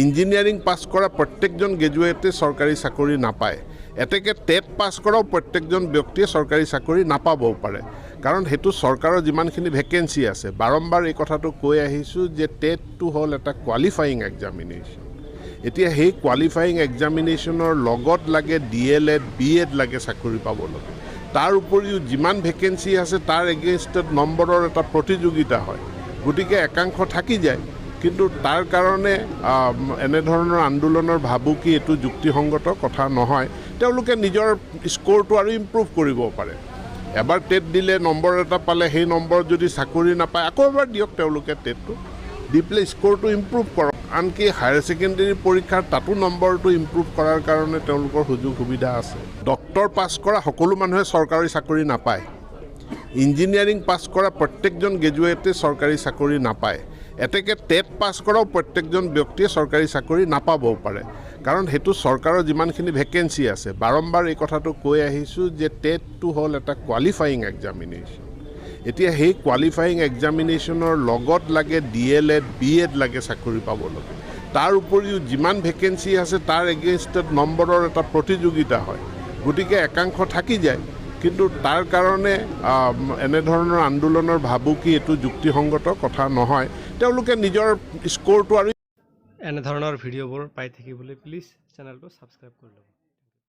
Engineering pass কৰা প্ৰত্যেকজন গ্ৰেজুৱেটে চৰকাৰী চাকৰি নাপায়। এতেকে টেট পাছ কৰাও প্ৰত্যেকজন ব্যক্তিয়ে চৰকাৰী চাকৰি নাপাবও পাৰে, কাৰণ সেইটো চৰকাৰৰ যিমানখিনি ভেকেঞ্চি আছে। বাৰম্বাৰ এই কথাটো কৈ আহিছোঁ যে টেটটো হ'ল এটা কোৱালিফাইং এক্সামিনেশ্যন। এতিয়া সেই কোৱালিফাইং এক্সামিনেশ্যনৰ লগত লাগে DLED BEd লাগে চাকৰি পাবলৈ। তাৰ উপৰিও যিমান ভেকেঞ্চি আছে তাৰ এগেইনষ্টত নম্বৰৰ এটা প্ৰতিযোগিতা হয়, গতিকে একাংশ থাকি যায়। কিন্তু তাৰ কাৰণে এনেধৰণৰ আন্দোলনৰ ভাবুকি এইটো যুক্তিসংগত কথা নহয়। তেওঁলোকে নিজৰ স্ক'ৰটো আৰু ইম্প্ৰুভ কৰিব পাৰে। এবাৰ টেট দিলে নম্বৰ এটা পালে, সেই নম্বৰ যদি চাকৰি নাপায় আকৌ এবাৰ দিয়ক, তেওঁলোকে টেটটো দি পেলাই স্ক'ৰটো ইম্প্ৰুভ কৰক। আনকি হায়াৰ ছেকেণ্ডেৰী পৰীক্ষাৰ তাতো নম্বৰটো ইম্প্ৰুভ কৰাৰ কাৰণে তেওঁলোকৰ সুযোগ সুবিধা আছে। ডক্টৰ পাছ কৰা সকলো মানুহে চৰকাৰী চাকৰি নাপায়। ইঞ্জিনিয়াৰিং পাছ কৰা প্ৰত্যেকজন গ্ৰেজুৱেটে চৰকাৰী চাকৰি নাপায়। এতেকে টেট পাছ কৰাও প্ৰত্যেকজন ব্যক্তিয়ে চৰকাৰী চাকৰি নাপাবও পাৰে, কাৰণ সেইটো চৰকাৰৰ যিমানখিনি ভেকেঞ্চি আছে। বাৰম্বাৰ এই কথাটো কৈ আহিছোঁ যে টেটটো হ'ল এটা কোৱালিফাইং এক্সামিনেশ্যন। এতিয়া সেই কোৱালিফাইং এক্সামিনেশ্যনৰ লগত লাগে DLED BEd লাগে চাকৰি পাবলৈ। তাৰ উপৰিও যিমান ভেকেঞ্চি আছে তাৰ এগেইনষ্টত নম্বৰৰ এটা প্ৰতিযোগিতা হয়, গতিকে একাংশ থাকি যায়। কিন্তু তাৰ কাৰণে এনেধৰণৰ আন্দোলনৰ ভাবুকি এইটো যুক্তিসংগত কথা নহয়। তেওঁলোকে নিজৰ স্ক'ৰটো আৰু এনেধৰণৰ ভিডিঅ'বোৰ পাই থাকিবলৈ প্লিজ চেনেলটো ছাবস্ক্ৰাইব কৰি ল'ব।